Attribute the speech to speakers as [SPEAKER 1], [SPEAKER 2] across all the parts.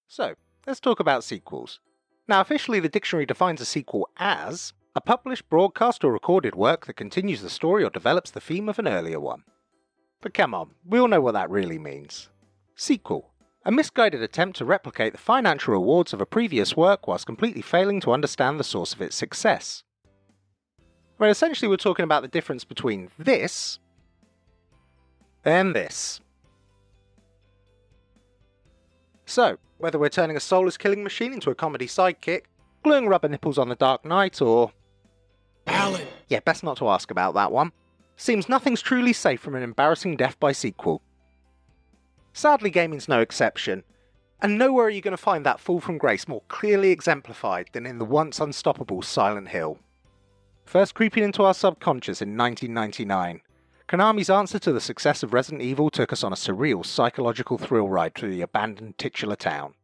[SPEAKER 1] So, let's talk about sequels. Now, officially the dictionary defines a sequel as a published, broadcast or recorded work that continues the story or develops the theme of an earlier one. But come on, we all know what that really means. Sequel. A misguided attempt to replicate the financial rewards of a previous work whilst completely failing to understand the source of its success. Well, essentially we're talking about the difference between this and this. So, whether we're turning a soulless killing machine into a comedy sidekick, gluing rubber nipples on the Dark Knight, or...
[SPEAKER 2] Alan!
[SPEAKER 1] Yeah, best not to ask about that one. Seems nothing's truly safe from an embarrassing death by sequel. Sadly, gaming's no exception, and nowhere are you going to find that fall from grace more clearly exemplified than in the once unstoppable Silent Hill. First creeping into our subconscious in 1999, Konami's answer to the success of Resident Evil took us on a surreal psychological thrill ride through the abandoned titular town.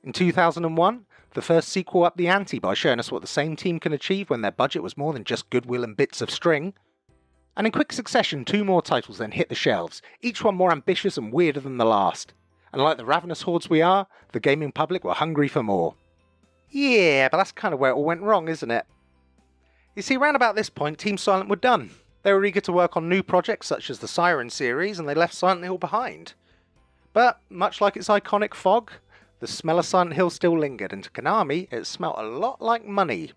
[SPEAKER 1] In 2001, the first sequel upped the ante by showing us what the same team can achieve when their budget was more than just goodwill and bits of string. And in quick succession, two more titles then hit the shelves, each one more ambitious and weirder than the last. And like the ravenous hordes we are, the gaming public were hungry for more. Yeah, but that's kind of where it all went wrong, isn't it? You see, around about this point, Team Silent were done. They were eager to work on new projects such as the Siren series, and they left Silent Hill behind. But, much like its iconic fog, the smell of Silent Hill still lingered, and to Konami, it smelt a lot like money.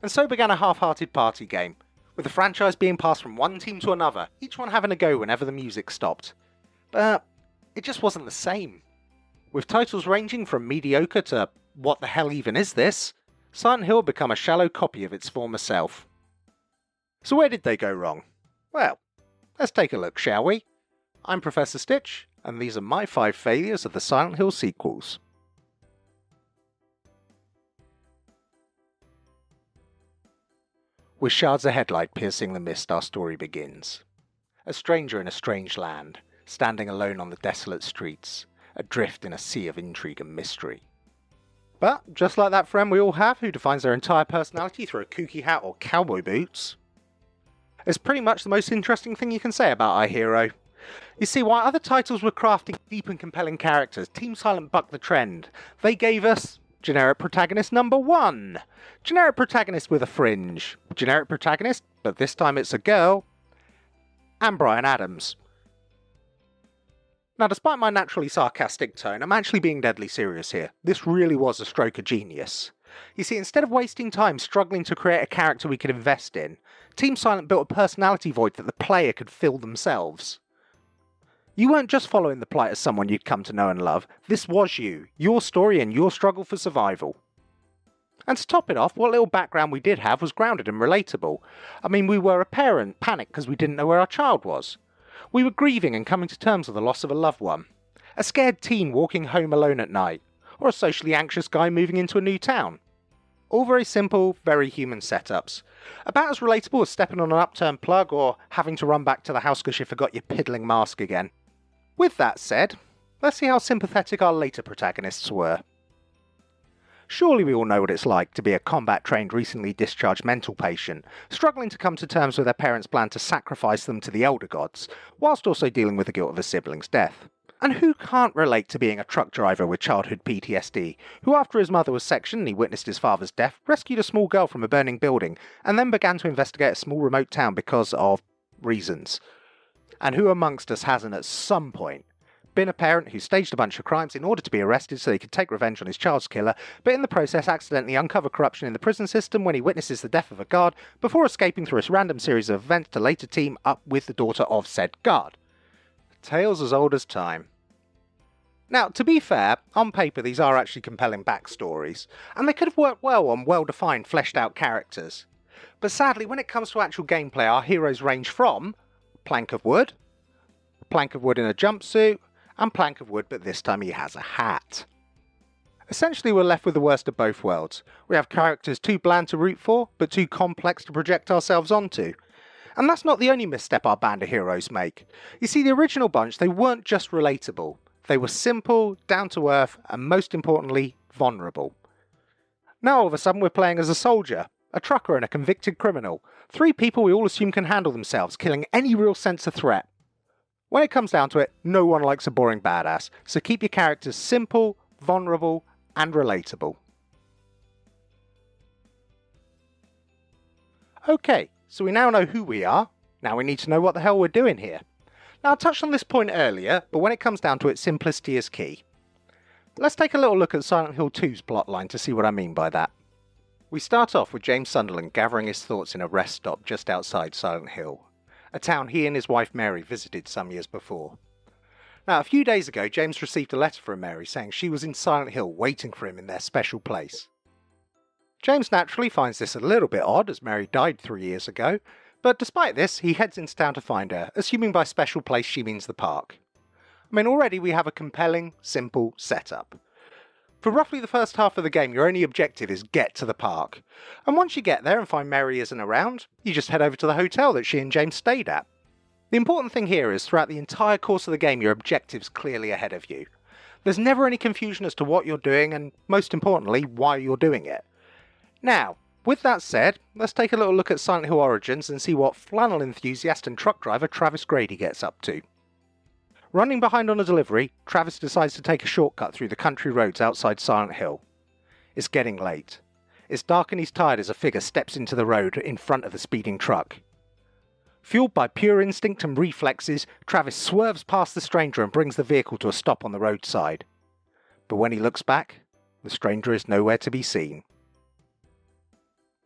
[SPEAKER 1] And so began a half-hearted party game, with the franchise being passed from one team to another, each one having a go whenever the music stopped. But it just wasn't the same. With titles ranging from mediocre to what the hell even is this, Silent Hill had become a shallow copy of its former self. So where did they go wrong? Well, let's take a look, shall we? I'm Professor Stitch, and these are my 5 failures of the Silent Hill sequels. With shards of headlight piercing the mist, our story begins. A stranger in a strange land, standing alone on the desolate streets, adrift in a sea of intrigue and mystery. But, just like that friend we all have who defines their entire personality through a kooky hat or cowboy boots, it's pretty much the most interesting thing you can say about our hero. You see, while other titles were crafting deep and compelling characters, Team Silent bucked the trend. They gave us generic protagonist number 1. Generic protagonist with a fringe. Generic protagonist, but this time it's a girl. And Bryan Adams. Now, despite my naturally sarcastic tone, I'm actually being deadly serious here. This really was a stroke of genius. You see, instead of wasting time struggling to create a character we could invest in, Team Silent built a personality void that the player could fill themselves. You weren't just following the plight of someone you'd come to know and love, this was you, your story and your struggle for survival. And to top it off, what little background we did have was grounded and relatable. I mean, we were a parent, panicked because we didn't know where our child was. We were grieving and coming to terms with the loss of a loved one. A scared teen walking home alone at night, or a socially anxious guy moving into a new town. All very simple, very human setups. About as relatable as stepping on an upturned plug or having to run back to the house because you forgot your piddling mask again. With that said, let's see how sympathetic our later protagonists were. Surely we all know what it's like to be a combat-trained, recently discharged mental patient, struggling to come to terms with their parents' plan to sacrifice them to the elder gods, whilst also dealing with the guilt of a sibling's death. And who can't relate to being a truck driver with childhood PTSD, who after his mother was sectioned and he witnessed his father's death, rescued a small girl from a burning building, and then began to investigate a small remote town because of reasons? And who amongst us hasn't at some point been a parent who staged a bunch of crimes in order to be arrested so he could take revenge on his child's killer, but in the process accidentally uncover corruption in the prison system when he witnesses the death of a guard, before escaping through a random series of events to later team up with the daughter of said guard? Tales as old as time. Now, to be fair, on paper these are actually compelling backstories, and they could have worked well on well-defined, fleshed-out characters. But sadly, when it comes to actual gameplay, our heroes range from plank of wood in a jumpsuit, and plank of wood, but this time he has a hat. Essentially, we're left with the worst of both worlds. We have characters too bland to root for, but too complex to project ourselves onto. And that's not the only misstep our band of heroes make. You see, the original bunch, they weren't just relatable. They were simple, down-to-earth, and most importantly, vulnerable. Now all of a sudden we're playing as a soldier, a trucker and a convicted criminal. 3 people we all assume can handle themselves, killing any real sense of threat. When it comes down to it, no one likes a boring badass, so keep your characters simple, vulnerable, and relatable. Okay, so we now know who we are, now we need to know what the hell we're doing here. Now I touched on this point earlier, but when it comes down to it, simplicity is key. Let's take a little look at Silent Hill 2's plotline to see what I mean by that. We start off with James Sunderland gathering his thoughts in a rest stop just outside Silent Hill, a town he and his wife Mary visited some years before. Now a few days ago, James received a letter from Mary saying she was in Silent Hill waiting for him in their special place. James naturally finds this a little bit odd as Mary died 3 years ago, but despite this, he heads into town to find her, assuming by special place she means the park. I mean, already we have a compelling, simple setup. For roughly the first half of the game, your only objective is get to the park. And once you get there and find Mary isn't around, you just head over to the hotel that she and James stayed at. The important thing here is throughout the entire course of the game, your objective's clearly ahead of you. There's never any confusion as to what you're doing and, most importantly, why you're doing it. Now, with that said, let's take a little look at Silent Hill Origins and see what flannel enthusiast and truck driver Travis Grady gets up to. Running behind on a delivery, Travis decides to take a shortcut through the country roads outside Silent Hill. It's getting late. It's dark and he's tired as a figure steps into the road in front of the speeding truck. Fueled by pure instinct and reflexes, Travis swerves past the stranger and brings the vehicle to a stop on the roadside. But when he looks back, the stranger is nowhere to be seen.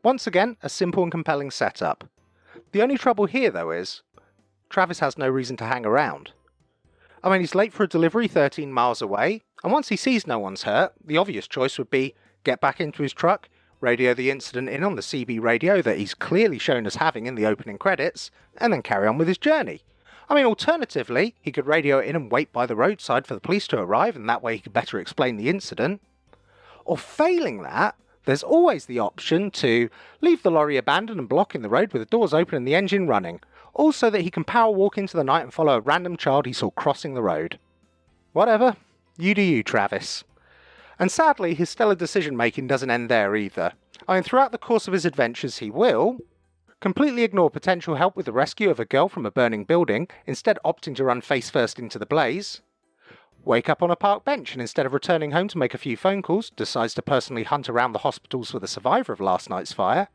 [SPEAKER 1] Once again, a simple and compelling setup. The only trouble here though is, Travis has no reason to hang around. I mean, he's late for a delivery 13 miles away, and once he sees no one's hurt, the obvious choice would be get back into his truck, radio the incident in on the CB radio that he's clearly shown as having in the opening credits, and then carry on with his journey. I mean, alternatively, he could radio it in and wait by the roadside for the police to arrive, and that way he could better explain the incident. Or failing that, there's always the option to leave the lorry abandoned and blocking the road with the doors open and the engine running, all so that he can power walk into the night and follow a random child he saw crossing the road. Whatever, you do you, Travis. And sadly, his stellar decision making doesn't end there either. I mean, throughout the course of his adventures he will completely ignore potential help with the rescue of a girl from a burning building, instead opting to run face first into the blaze. Wake up on a park bench and instead of returning home to make a few phone calls, decides to personally hunt around the hospitals for the survivor of last night's fire.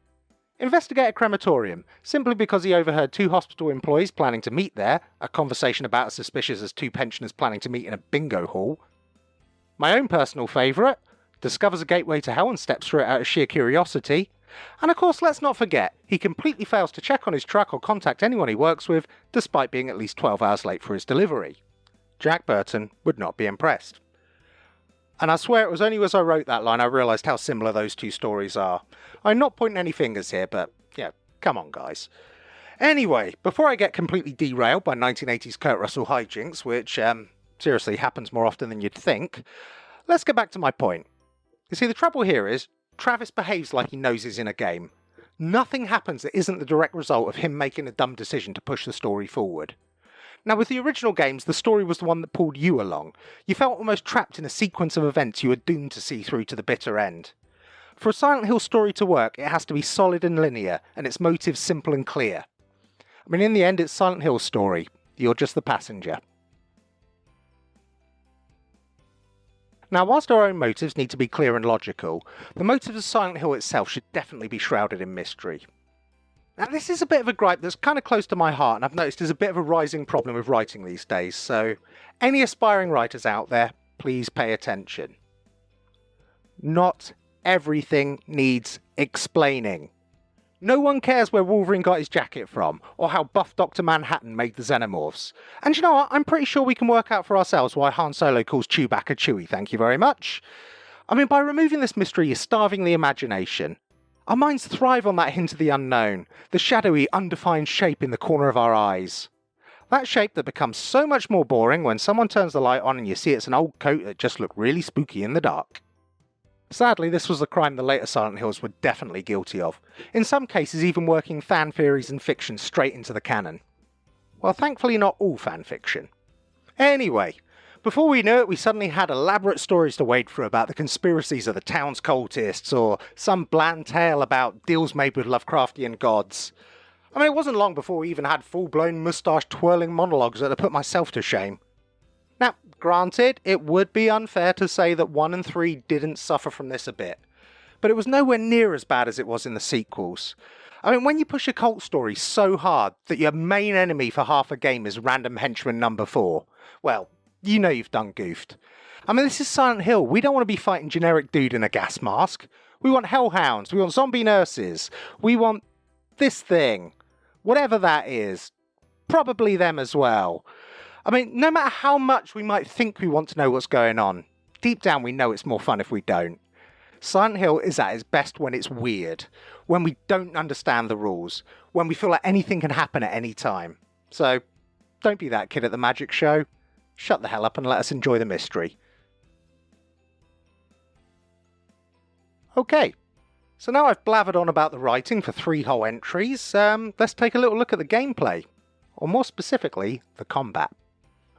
[SPEAKER 1] Investigate a crematorium, simply because he overheard 2 hospital employees planning to meet there, a conversation about as suspicious as 2 pensioners planning to meet in a bingo hall. My own personal favourite, discovers a gateway to hell and steps through it out of sheer curiosity. And of course, let's not forget, he completely fails to check on his truck or contact anyone he works with, despite being at least 12 hours late for his delivery. Jack Burton would not be impressed. And I swear it was only as I wrote that line I realised how similar those 2 stories are. I'm not pointing any fingers here, but yeah, come on guys. Anyway, before I get completely derailed by 1980s Kurt Russell hijinks, which seriously happens more often than you'd think, let's get back to my point. You see, the trouble here is, Travis behaves like he knows he's in a game. Nothing happens that isn't the direct result of him making a dumb decision to push the story forward. Now, with the original games, the story was the one that pulled you along. You felt almost trapped in a sequence of events you were doomed to see through to the bitter end. For a Silent Hill story to work, it has to be solid and linear, and its motives simple and clear. I mean, in the end, it's Silent Hill's story. You're just the passenger. Now, whilst our own motives need to be clear and logical, the motives of Silent Hill itself should definitely be shrouded in mystery. Now, this is a bit of a gripe that's kind of close to my heart, and I've noticed there's a bit of a rising problem with writing these days, so any aspiring writers out there, please pay attention. Not everything needs explaining. No one cares where Wolverine got his jacket from, or how buff Dr. Manhattan made the Xenomorphs. And you know what, I'm pretty sure we can work out for ourselves why Han Solo calls Chewbacca Chewie, thank you very much. I mean, by removing this mystery, you're starving the imagination. Our minds thrive on that hint of the unknown, the shadowy, undefined shape in the corner of our eyes. That shape that becomes so much more boring when someone turns the light on and you see it's an old coat that just looked really spooky in the dark. Sadly, this was a crime the later Silent Hills were definitely guilty of, in some cases even working fan theories and fiction straight into the canon. Well, thankfully not all fan fiction. Anyway, Before we knew it, we suddenly had elaborate stories to wade through about the conspiracies of the town's cultists, or some bland tale about deals made with Lovecraftian gods. I mean, it wasn't long before we even had full-blown moustache-twirling monologues that put myself to shame. Now, granted, it would be unfair to say that 1 and 3 didn't suffer from this a bit, but it was nowhere near as bad as it was in the sequels. I mean, when you push a cult story so hard that your main enemy for half a game is random henchman number 4, well, you know you've done goofed. I mean, this is Silent Hill. We don't want to be fighting generic dude in a gas mask. We want hellhounds. We want zombie nurses. We want this thing. Whatever that is. Probably them as well. I mean, no matter how much we might think we want to know what's going on, deep down we know it's more fun if we don't. Silent Hill is at its best when it's weird, when we don't understand the rules, when we feel like anything can happen at any time. So, don't be that kid at the magic show. Shut the hell up and let us enjoy the mystery. Okay, so now I've blathered on about the writing for 3 whole entries, let's take a little look at the gameplay, or more specifically, the combat.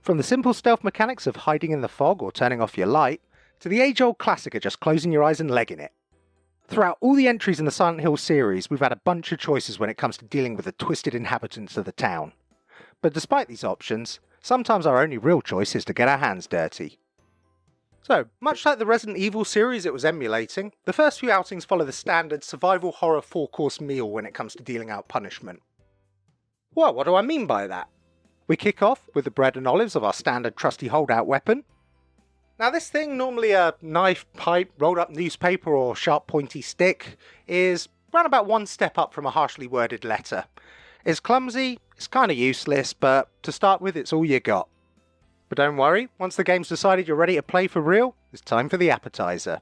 [SPEAKER 1] From the simple stealth mechanics of hiding in the fog or turning off your light, to the age-old classic of just closing your eyes and legging it. Throughout all the entries in the Silent Hill series, we've had a bunch of choices when it comes to dealing with the twisted inhabitants of the town. But despite these options, sometimes our only real choice is to get our hands dirty. So, much like the Resident Evil series it was emulating, the first few outings follow the standard survival horror 4-course meal when it comes to dealing out punishment. Well, what do I mean by that? We kick off with the bread and olives of our standard trusty holdout weapon. Now this thing, normally a knife, pipe, rolled up newspaper or sharp pointy stick, is round about 1 step up from a harshly worded letter. It's clumsy, it's kinda useless, but to start with it's all you got. But don't worry, once the game's decided you're ready to play for real, it's time for the appetizer.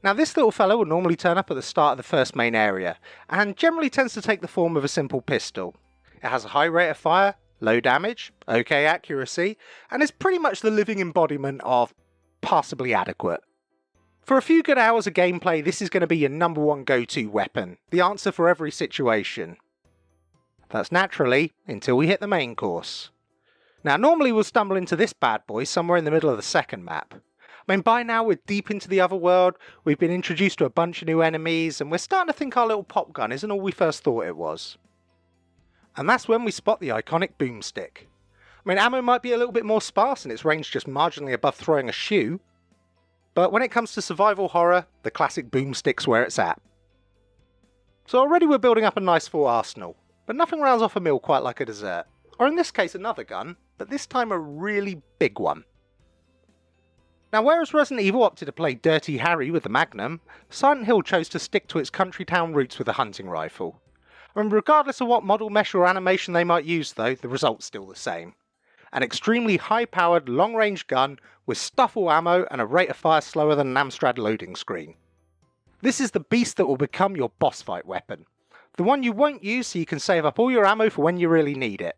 [SPEAKER 1] Now this little fellow will normally turn up at the start of the first main area, and generally tends to take the form of a simple pistol. It has a high rate of fire, low damage, okay accuracy, and is pretty much the living embodiment of passably adequate. For a few good hours of gameplay, this is going to be your number 1 go-to weapon, the answer for every situation. That's naturally until we hit the main course. Now normally we'll stumble into this bad boy somewhere in the middle of the second map. I mean, by now we're deep into the other world, we've been introduced to a bunch of new enemies, and we're starting to think our little pop gun isn't all we first thought it was. And that's when we spot the iconic boomstick. I mean, ammo might be a little bit more sparse and its range just marginally above throwing a shoe, but when it comes to survival horror, the classic boomstick's where it's at. So already we're building up a nice full arsenal, but nothing rounds off a meal quite like a dessert. Or in this case another gun, but this time a really big one. Now whereas Resident Evil opted to play Dirty Harry with the Magnum, Silent Hill chose to stick to its country town roots with a hunting rifle. And regardless of what model mesh or animation they might use though, the result's still the same. An extremely high-powered, long-range gun with stuffle ammo and a rate of fire slower than an Amstrad loading screen. This is the beast that will become your boss fight weapon. The one you won't use so you can save up all your ammo for when you really need it.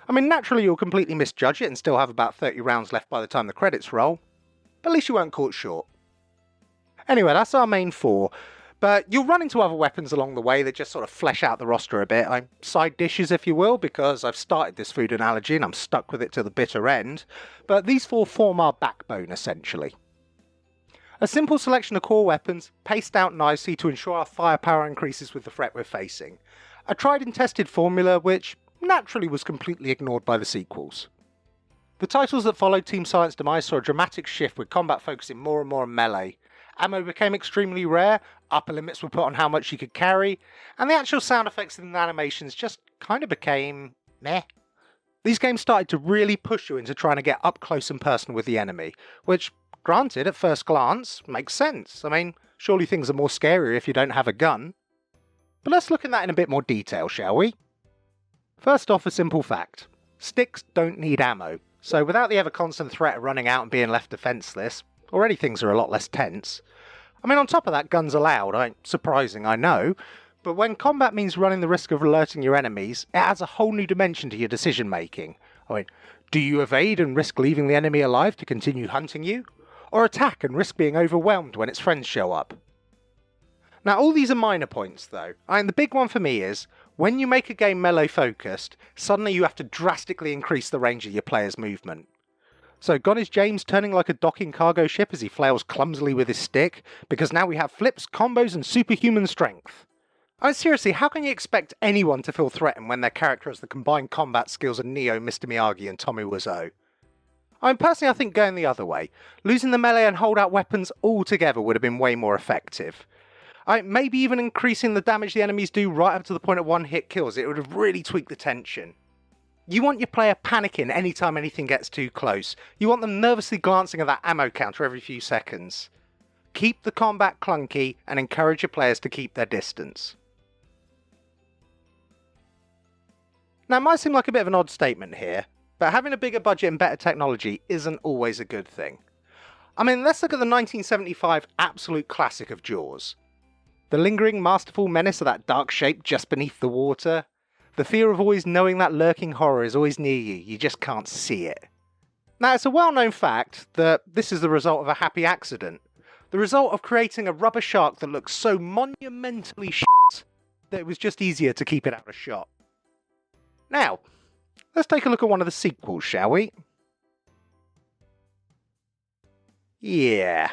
[SPEAKER 1] I mean, naturally you'll completely misjudge it and still have about 30 rounds left by the time the credits roll, but at least you weren't caught short. Anyway, that's our main 4. But you'll run into other weapons along the way that just sort of flesh out the roster a bit. Side dishes, if you will, because I've started this food analogy and I'm stuck with it to the bitter end. But these 4 form our backbone, essentially. A simple selection of core weapons, paced out nicely to ensure our firepower increases with the threat we're facing. A tried and tested formula which naturally was completely ignored by the sequels. The titles that followed Team Silent's demise saw a dramatic shift with combat focusing more and more on melee. Ammo became extremely rare, upper limits were put on how much you could carry, and the actual sound effects and animations just kind of became meh. These games started to really push you into trying to get up close and personal with the enemy, which, granted, at first glance, makes sense. I mean, surely things are more scary if you don't have a gun. But let's look at that in a bit more detail, shall we? First off, a simple fact. Sticks don't need ammo, so without the ever-constant threat of running out and being left defenseless, already things are a lot less tense. I mean, on top of that, guns are loud. Surprising, I know, but when combat means running the risk of alerting your enemies, it adds a whole new dimension to your decision making. I mean, do you evade and risk leaving the enemy alive to continue hunting you? Or attack and risk being overwhelmed when its friends show up? Now, all these are minor points, though. The big one for me is, when you make a game melee focused, suddenly you have to drastically increase the range of your player's movement. So gone is James turning like a docking cargo ship as he flails clumsily with his stick, because now we have flips, combos, and superhuman strength. I mean, seriously, how can you expect anyone to feel threatened when their character has the combined combat skills of Neo, Mr. Miyagi, and Tommy Wiseau? I mean, personally, I think going the other way. Losing the melee and holdout weapons altogether would have been way more effective. Maybe even increasing the damage the enemies do right up to the point of one-hit kills. It would have really tweaked the tension. You want your player panicking anytime anything gets too close. You want them nervously glancing at that ammo counter every few seconds. Keep the combat clunky and encourage your players to keep their distance. Now, it might seem like a bit of an odd statement here, but having a bigger budget and better technology isn't always a good thing. I mean, let's look at the 1975 absolute classic of Jaws. The lingering, masterful menace of that dark shape just beneath the water. The fear of always knowing that lurking horror is always near you just can't see it. Now, it's a well-known fact that this is the result of a happy accident. The result of creating a rubber shark that looks so monumentally shit that it was just easier to keep it out of shot. Now, let's take a look at one of the sequels, shall we? Yeah.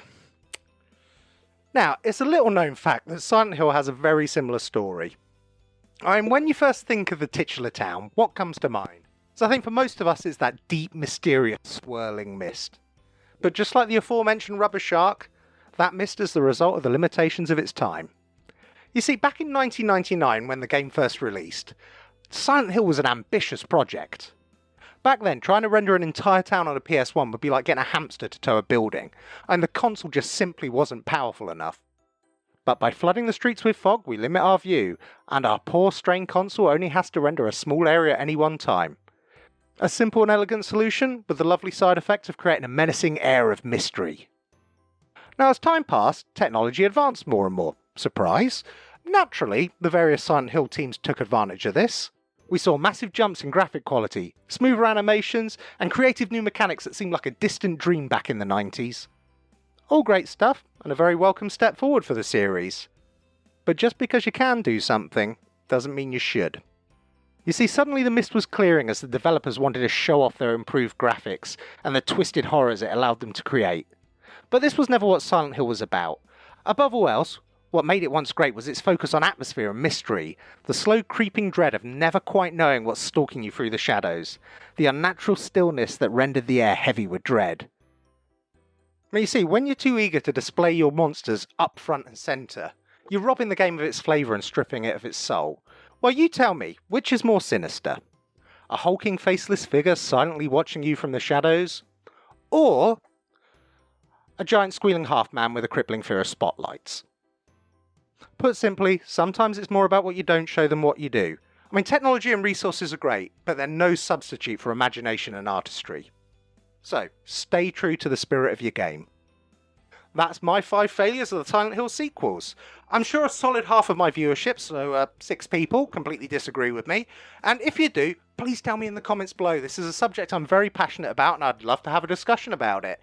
[SPEAKER 1] Now, it's a little known fact that Silent Hill has a very similar story. I mean, when you first think of the titular town, what comes to mind? So I think for most of us it's that deep, mysterious, swirling mist. But just like the aforementioned rubber shark, that mist is the result of the limitations of its time. You see, back in 1999, when the game first released, Silent Hill was an ambitious project. Back then, trying to render an entire town on a PS1 would be like getting a hamster to tow a building, and the console just simply wasn't powerful enough. But by flooding the streets with fog, we limit our view, and our poor strained console only has to render a small area at any one time. A simple and elegant solution, with the lovely side effect of creating a menacing air of mystery. Now, as time passed, technology advanced more and more. Surprise! Naturally, the various Silent Hill teams took advantage of this. We saw massive jumps in graphic quality, smoother animations, and creative new mechanics that seemed like a distant dream back in the 90s. All great stuff, and a very welcome step forward for the series. But just because you can do something, doesn't mean you should. You see, suddenly the mist was clearing as the developers wanted to show off their improved graphics, and the twisted horrors it allowed them to create. But this was never what Silent Hill was about. Above all else, what made it once great was its focus on atmosphere and mystery, the slow creeping dread of never quite knowing what's stalking you through the shadows, the unnatural stillness that rendered the air heavy with dread. Now you see, when you're too eager to display your monsters up front and centre, you're robbing the game of its flavour and stripping it of its soul. Well, you tell me, which is more sinister? A hulking faceless figure silently watching you from the shadows? Or a giant squealing half-man with a crippling fear of spotlights? Put simply, sometimes it's more about what you don't show than what you do. I mean, technology and resources are great, but they're no substitute for imagination and artistry. So, stay true to the spirit of your game. That's my 5 failures of the Silent Hill sequels. I'm sure a solid half of my viewership, so 6 people, completely disagree with me. And if you do, please tell me in the comments below. This is a subject I'm very passionate about, and I'd love to have a discussion about it.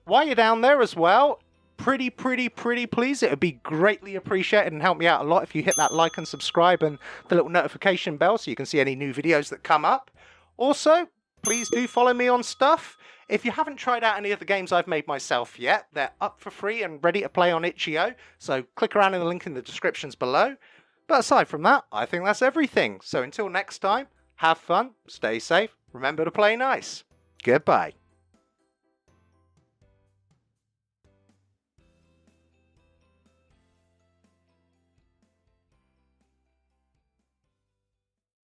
[SPEAKER 1] While you're down there as well, pretty please, it would be greatly appreciated and help me out a lot if you hit that like and subscribe and the little notification bell so you can see any new videos that come up. Also, please do follow me on stuff. If you haven't tried out any of the games I've made myself yet, they're up for free and ready to play on itch.io, so click around in the link in the descriptions below. But aside from that, I think that's everything. So until next time, have fun, stay safe, remember to play nice. Goodbye.